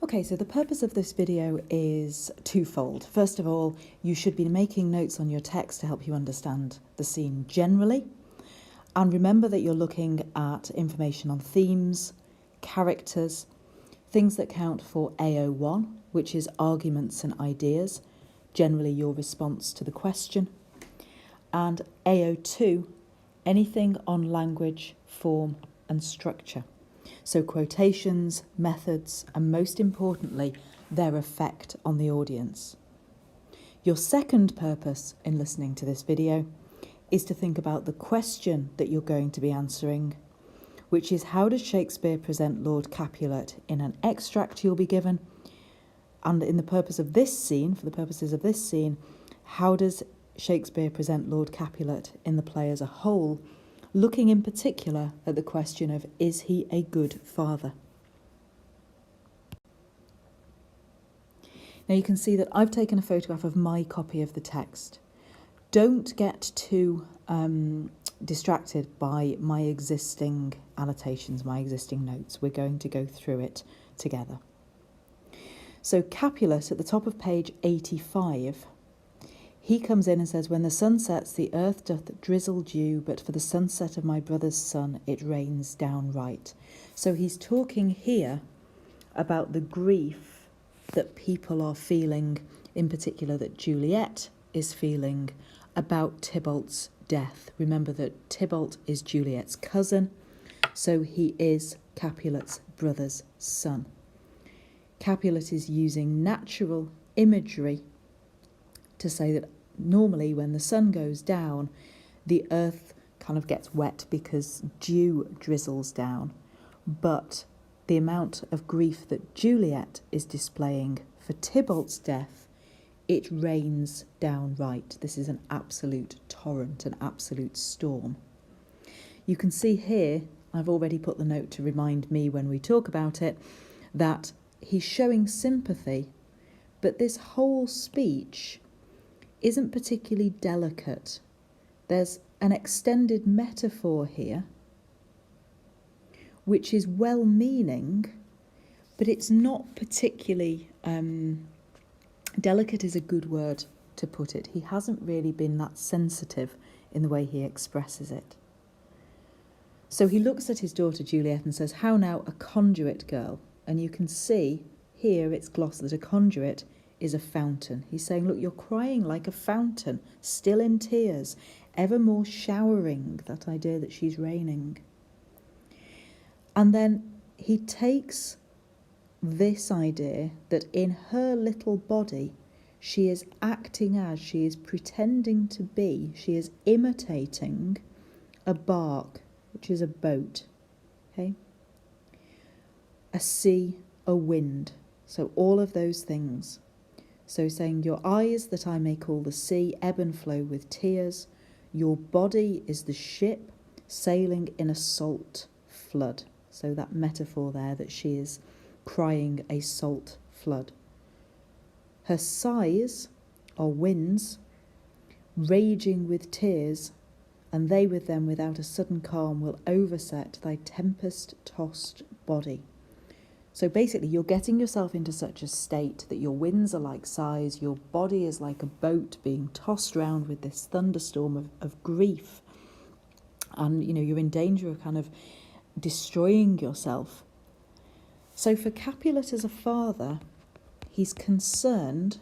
Okay, so the purpose of this video is twofold. First of all, you should be making notes on your text to help you understand the scene generally. And remember that you're looking at information on themes, characters, things that count for AO1, which is arguments and ideas, generally your response to the question, and AO2, anything on language, form and structure. So quotations, methods, and most importantly, their effect on the audience. Your second purpose in listening to this video is to think about the question that you're going to be answering, which is how does Shakespeare present Lord Capulet in an extract you'll be given? And in the purpose of this scene, for the purposes of this scene, how does Shakespeare present Lord Capulet in the play as a whole, looking in particular at the question of, is he a good father? Now you can see that I've taken a photograph of my copy of the text. Don't get too distracted by my existing annotations, my existing notes. We're going to go through it together. So Capulet, at the top of page 85, he comes in and says, when the sun sets, the earth doth drizzle dew, but for the sunset of my brother's son, it rains downright. So he's talking here about the grief that people are feeling, in particular that Juliet is feeling about Tybalt's death. Remember that Tybalt is Juliet's cousin, so he is Capulet's brother's son. Capulet is using natural imagery to say that normally when the sun goes down, the earth kind of gets wet because dew drizzles down. But the amount of grief that Juliet is displaying for Tybalt's death, it rains downright. This is an absolute torrent, an absolute storm. You can see here, I've already put the note to remind me when we talk about it, that he's showing sympathy, but this whole speech isn't particularly delicate. There's an extended metaphor here, which is well-meaning, but it's not particularly delicate is a good word to put it. He hasn't really been that sensitive in the way he expresses it. So he looks at his daughter Juliet and says, how now, a conduit girl? And you can see here it's glossed that a conduit is a fountain. He's saying, look, you're crying like a fountain, still in tears, ever more showering, that idea that she's raining. And then he takes this idea that in her little body, she is acting as, she is pretending to be, she is imitating a bark, which is a boat, okay? A sea, a wind, so all of those things. So saying, your eyes that I may call the sea, ebb and flow with tears. Your body is the ship sailing in a salt flood. So that metaphor there that she is crying a salt flood. Her sighs are winds, raging with tears, and they with them without a sudden calm will overset thy tempest-tossed body. So basically, you're getting yourself into such a state that your winds are like sighs, your body is like a boat being tossed round with this thunderstorm of grief. And, you know, you're in danger of kind of destroying yourself. So for Capulet as a father, he's concerned,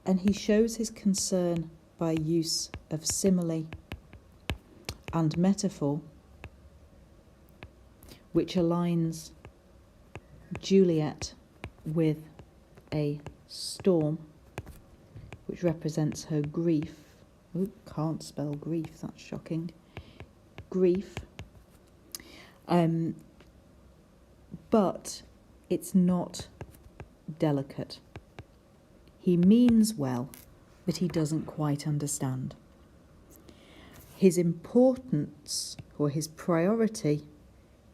and he shows his concern by use of simile and metaphor, which aligns Juliet with a storm, which represents her grief. Ooh, can't spell grief, that's shocking. Grief. But it's not delicate. He means well, but he doesn't quite understand. His importance, or his priority,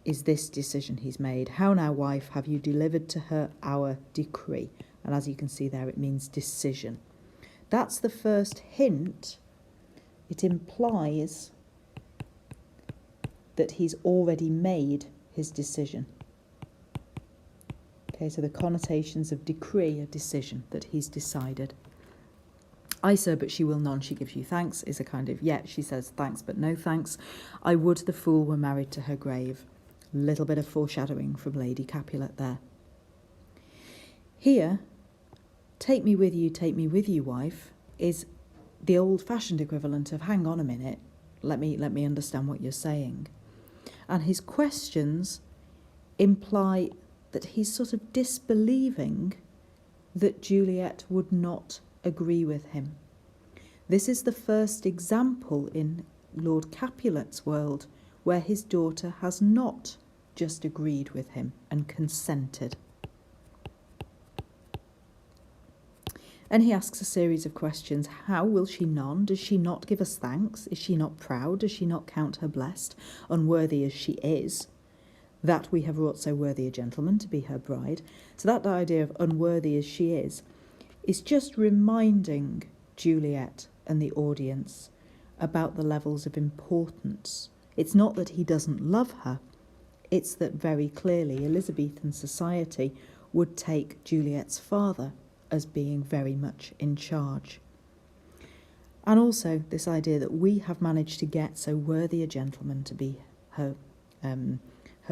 is this decision he's made. How now, wife, have you delivered to her our decree? And as you can see there, it means decision. That's the first hint. It implies that he's already made his decision. Okay, so the connotations of decree, a decision that he's decided. "Ay, sir, but she will none, she gives you thanks," is a kind of, yeah, she says thanks, but no thanks. "I would the fool were married to her grave." Little bit of foreshadowing from Lady Capulet there. Here, take me with you, wife, is the old-fashioned equivalent of hang on a minute, let me understand what you're saying. And his questions imply that he's sort of disbelieving that Juliet would not agree with him. This is the first example in Lord Capulet's world where his daughter has not just agreed with him and consented. And he asks a series of questions. How will she none? Does she not give us thanks? Is she not proud? Does she not count her blessed, unworthy as she is, that we have wrought so worthy a gentleman to be her bride? So that idea of unworthy as she is just reminding Juliet and the audience about the levels of importance. It's not that he doesn't love her, it's that very clearly Elizabethan society would take Juliet's father as being very much in charge. And also this idea that we have managed to get so worthy a gentleman to be her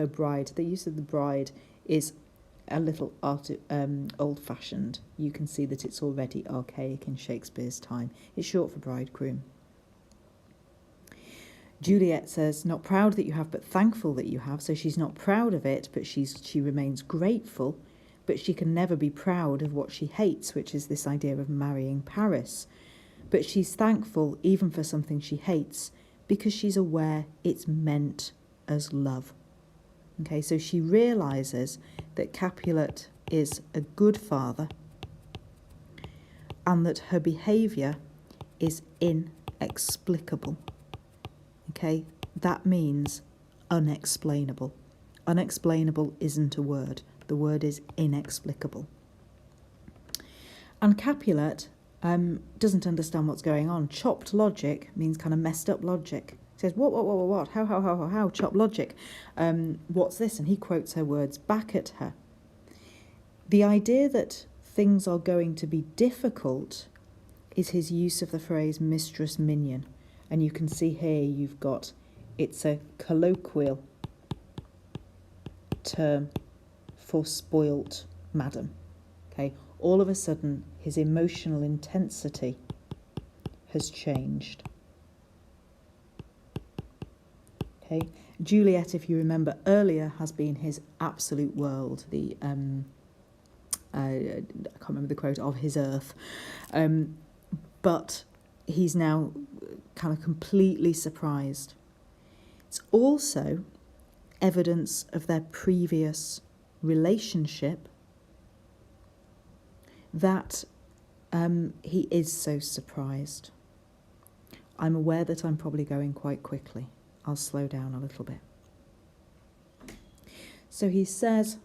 bride. The use of the bride is a little old-fashioned. You can see that it's already archaic in Shakespeare's time. It's short for bridegroom. Juliet says, "Not proud that you have, but thankful that you have." So she's not proud of it, but she remains grateful, but she can never be proud of what she hates, which is this idea of marrying Paris. But she's thankful even for something she hates because she's aware it's meant as love. Okay, so she realises that Capulet is a good father and that her behaviour is inexplicable. Okay, that means unexplainable. Unexplainable isn't a word. The word is inexplicable. And Capulet doesn't understand what's going on. Chopped logic means kind of messed up logic. He says, what? How? Chopped logic. What's this? And he quotes her words back at her. The idea that things are going to be difficult is his use of the phrase mistress minion. And you can see here you've got, it's a colloquial term for spoilt madam. Okay, all of a sudden his emotional intensity has changed. Okay, Juliet, if you remember earlier, has been his absolute world, the I can't remember the quote, of his earth, but he's now kind of completely surprised. It's also evidence of their previous relationship that he is so surprised. I'm aware that I'm probably going quite quickly. I'll slow down a little bit. So he says,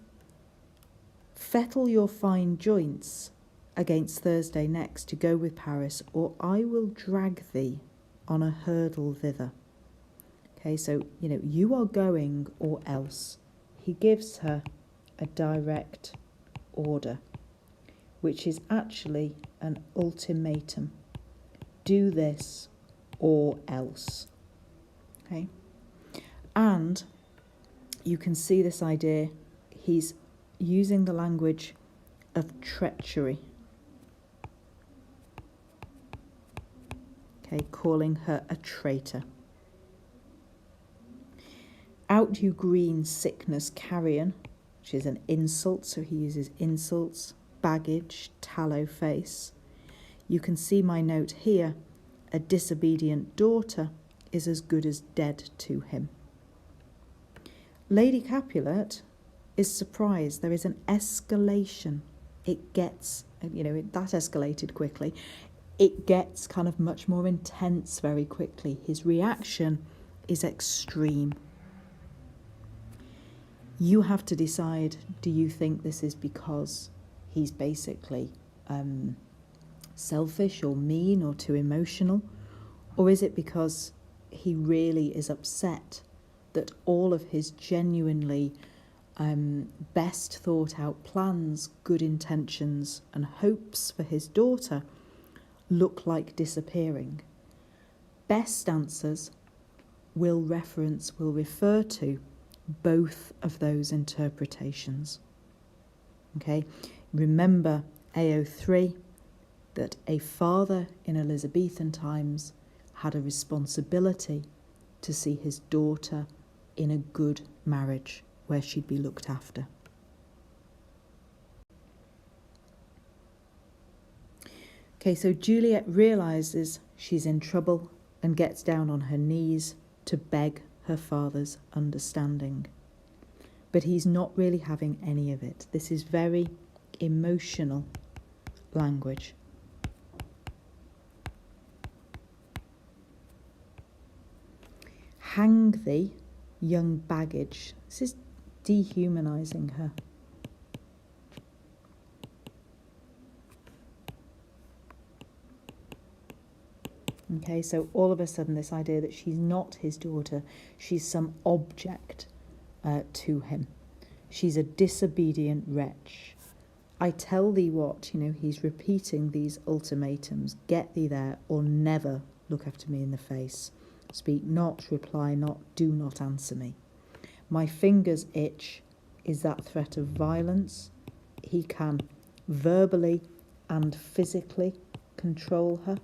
"Fettle your fine joints against Thursday next to go with Paris, or I will drag thee on a hurdle thither." Okay, so, you are going or else. He gives her a direct order, which is actually an ultimatum. Do this or else. Okay? And you can see this idea. He's using the language of treachery. Okay, calling her a traitor. "Out you green sickness carrion," which is an insult, so he uses insults. "Baggage, tallow face." You can see my note here. A disobedient daughter is as good as dead to him. Lady Capulet is surprised. There is an escalation. It gets, that escalated quickly. It gets kind of much more intense very quickly. His reaction is extreme. You have to decide, do you think this is because he's basically selfish or mean or too emotional? Or is it because he really is upset that all of his genuinely best thought out plans, good intentions and hopes for his daughter look like disappearing. Best answers will refer to both of those interpretations. Okay, remember AO3, that a father in Elizabethan times had a responsibility to see his daughter in a good marriage where she'd be looked after. Okay, so Juliet realises she's in trouble and gets down on her knees to beg her father's understanding. But he's not really having any of it. This is very emotional language. Hang thee, young baggage. This is dehumanising her. Okay, so all of a sudden this idea that she's not his daughter, she's some object to him. She's a disobedient wretch. I tell thee what, he's repeating these ultimatums. Get thee there or never look after me in the face. Speak not, reply not, do not answer me. My fingers itch. Is that threat of violence? He can verbally and physically control her.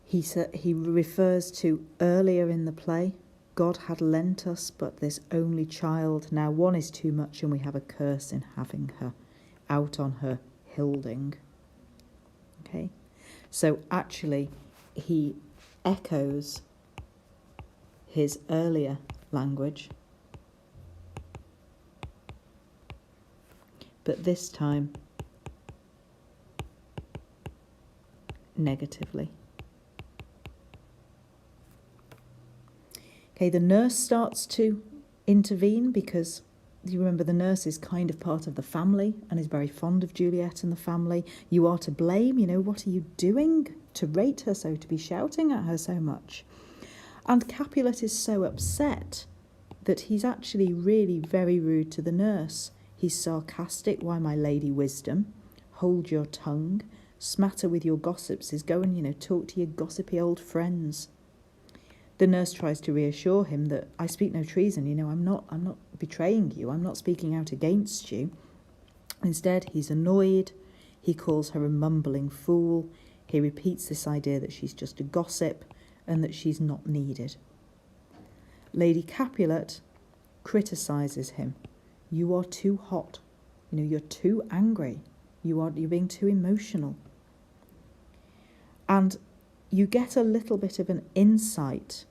He refers to earlier in the play, God had lent us but this only child. Now one is too much and we have a curse in having her. Out on her hilding. Okay, so actually he echoes his earlier language, but this time negatively. Okay, the nurse starts to intervene because you remember the nurse is kind of part of the family and is very fond of Juliet and the family. You are to blame, what are you doing to rate her so, to be shouting at her so much? And Capulet is so upset that he's actually really very rude to the nurse. He's sarcastic, why my lady wisdom, hold your tongue, smatter with your gossips is go and, talk to your gossipy old friends. The nurse tries to reassure him that I speak no treason, I'm not betraying you, I'm not speaking out against you. Instead, he's annoyed, he calls her a mumbling fool, he repeats this idea that she's just a gossip and that she's not needed. Lady Capulet criticises him. You are too hot, you're too angry, you're being too emotional. And you get a little bit of an insight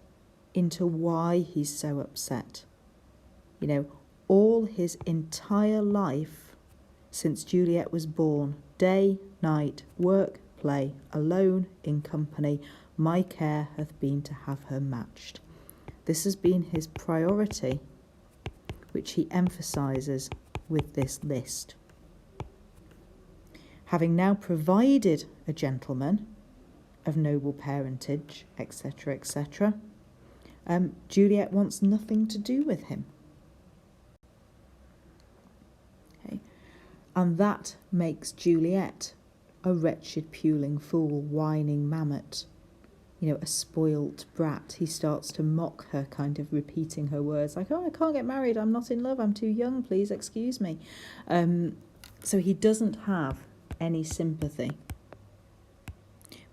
into why he's so upset. All his entire life since Juliet was born, day, night, work, play, alone, in company, my care hath been to have her matched. This has been his priority, which he emphasises with this list. Having now provided a gentleman of noble parentage, etc., etc., Juliet wants nothing to do with him. Okay. And that makes Juliet a wretched, puling fool, whining mammoth, a spoilt brat. He starts to mock her, kind of repeating her words like, oh, I can't get married, I'm not in love, I'm too young, please excuse me. So he doesn't have any sympathy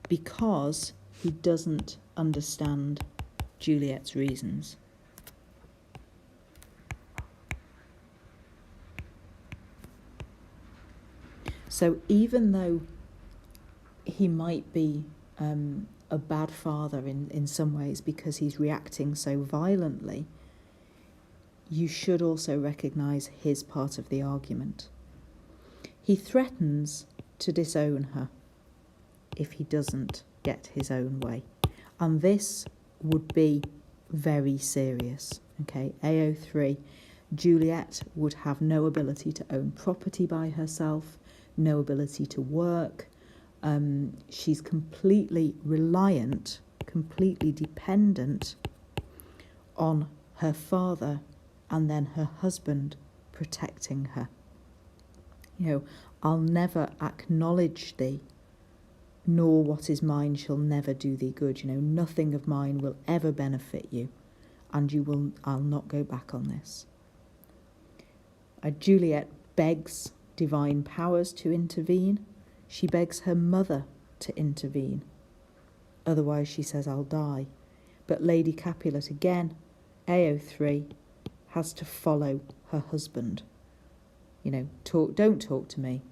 because he doesn't understand Juliet's reasons. So even though he might be a bad father in some ways because he's reacting so violently, you should also recognise his part of the argument. He threatens to disown her if he doesn't get his own way. And this would be very serious. Okay, AO3, Juliet would have no ability to own property by herself, no ability to work, She's completely reliant, completely dependent on her father and then her husband protecting her. I'll never acknowledge thee, nor what is mine shall never do thee good. Nothing of mine will ever benefit you, and I'll not go back on this. Juliet begs divine powers to intervene. She begs her mother to intervene. Otherwise, she says, I'll die. But Lady Capulet again, AO3, has to follow her husband. Don't talk to me.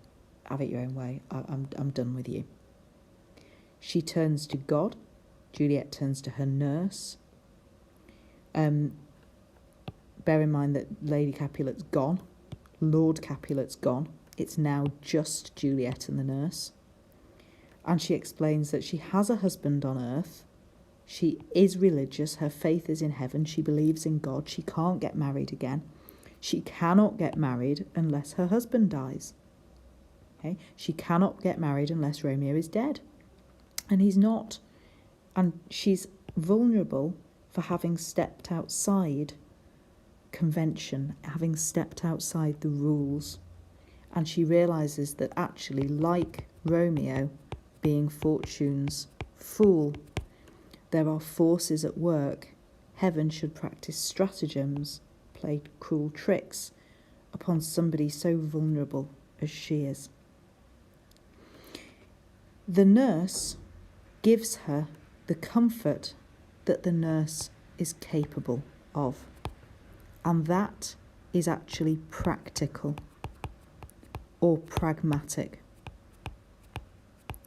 Have it your own way. I'm done with you. She turns to God. Juliet turns to her nurse. Bear in mind that Lady Capulet's gone. Lord Capulet's gone. It's now just Juliet and the nurse. And she explains that she has a husband on earth. She is religious. Her faith is in heaven. She believes in God. She can't get married again. She cannot get married unless her husband dies. Okay? She cannot get married unless Romeo is dead. And he's not. And she's vulnerable for having stepped outside convention, having stepped outside the rules. And she realises that actually, like Romeo being Fortune's fool, there are forces at work. Heaven should practice stratagems, play cruel tricks upon somebody so vulnerable as she is. The nurse gives her the comfort that the nurse is capable of. And that is actually practical or pragmatic.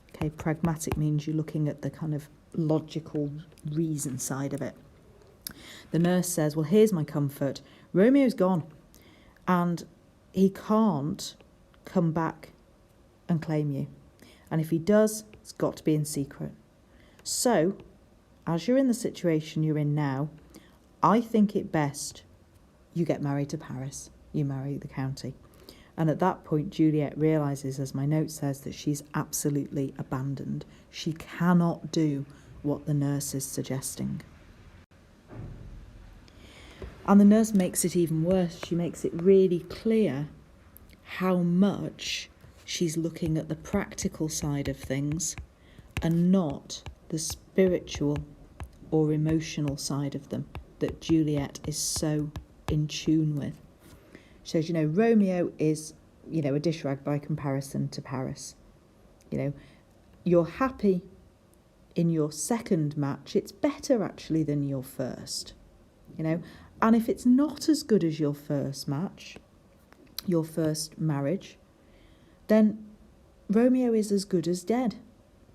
Okay, pragmatic means you're looking at the kind of logical reason side of it. The nurse says, well, here's my comfort. Romeo's gone and he can't come back and claim you. And if he does, it's got to be in secret. So, as you're in the situation you're in now, I think it best you get married to Paris. You marry the county. And at that point, Juliet realises, as my note says, that she's absolutely abandoned. She cannot do what the nurse is suggesting. And the nurse makes it even worse. She makes it really clear how much she's looking at the practical side of things and not the spiritual or emotional side of them that Juliet is so in tune with. She says, Romeo is, a dish rag by comparison to Paris. You're happy in your second match. It's better actually than your first, And if it's not as good as your first match, your first marriage, then Romeo is as good as dead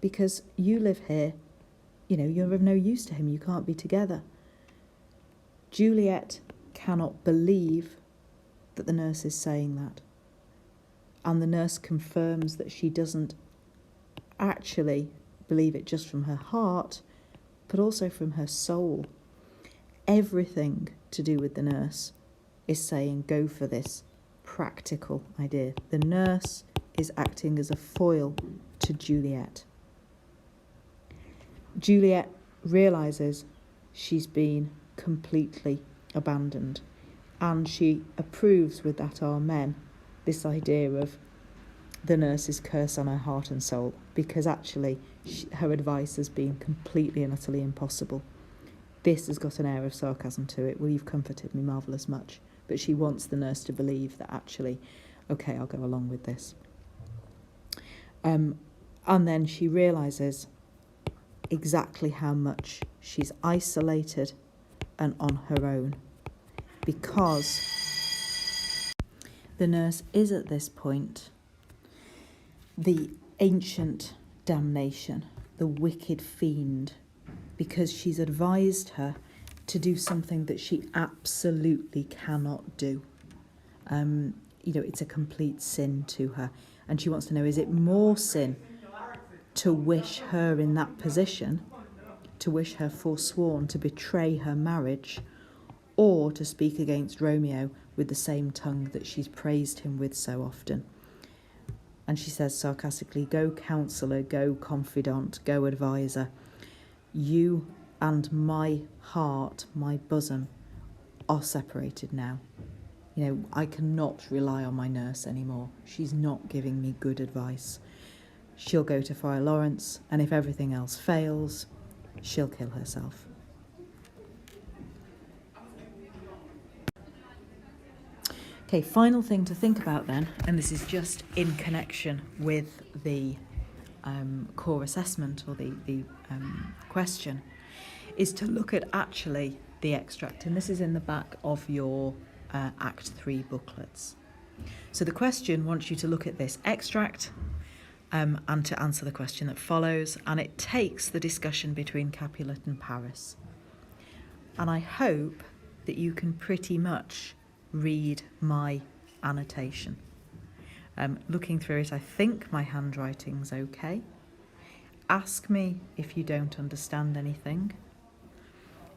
because you live here, you're of no use to him. You can't be together. Juliet cannot believe that the nurse is saying that. And the nurse confirms that she doesn't actually believe it just from her heart, but also from her soul. Everything to do with the nurse is saying, go for this practical idea. The nurse is acting as a foil to Juliet. Juliet realises she's been completely abandoned, and she approves with that amen this idea of the nurse's curse on her heart and soul, because actually her advice has been completely and utterly impossible. This has got an air of sarcasm to it. Well, you've comforted me marvellous much. But she wants the nurse to believe that actually, okay, I'll go along with this. And then she realises exactly how much she's isolated and on her own, because the nurse is at this point the ancient damnation, the wicked fiend, because she's advised her to do something that she absolutely cannot do. It's a complete sin to her. And she wants to know, is it more sin to wish her in that position, to wish her forsworn, to betray her marriage, or to speak against Romeo with the same tongue that she's praised him with so often? And she says sarcastically, go counsellor, go confidant, go advisor. You and my heart, my bosom, are separated now. You know, I cannot rely on my nurse anymore. She's not giving me good advice. She'll go to Friar Lawrence, and if everything else fails, she'll kill herself. Okay, final thing to think about then, and this is just in connection with the core assessment or the question, is to look at actually the extract. And this is in the back of your Act 3 booklets. So the question wants you to look at this extract and to answer the question that follows, and it takes the discussion between Capulet and Paris. And I hope that you can pretty much read my annotation. Looking through it, I think my handwriting's okay. Ask me if you don't understand anything.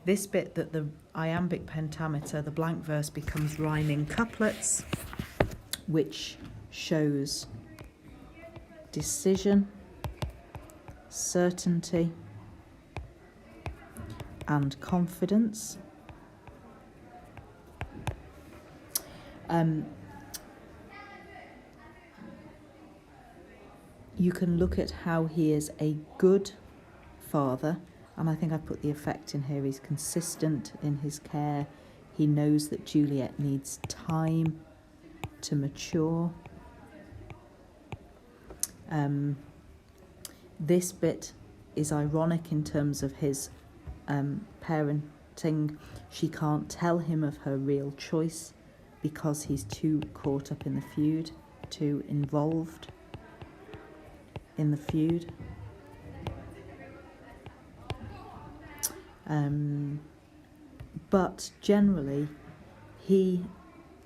This bit that the iambic pentameter, the blank verse, becomes rhyming couplets, which shows decision, certainty, and confidence. You can look at how he is a good father, and I think I put the effect in here. He's consistent in his care. He knows that Juliet needs time to mature. This bit is ironic in terms of his parenting. She can't tell him of her real choice because he's too caught up in the feud, too involved in the feud. But generally, he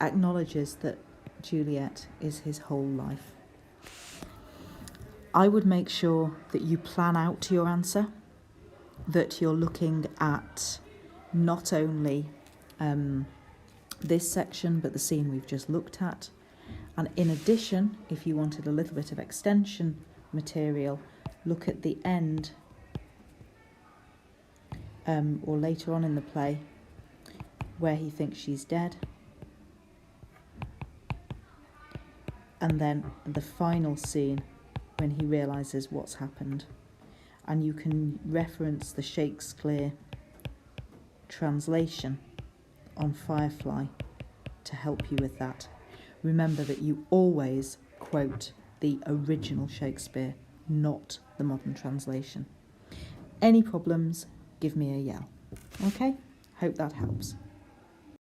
acknowledges that Juliet is his whole life. I would make sure that you plan out your answer, that you're looking at not only this section, but the scene we've just looked at. And in addition, if you wanted a little bit of extension material, look at the end or later on in the play where he thinks she's dead, and then the final scene when he realises what's happened. And you can reference the Shakespeare translation on Firefly to help you with that. Remember that you always quote the original Shakespeare, not the modern translation. Any problems, give me a yell. Okay? Hope that helps.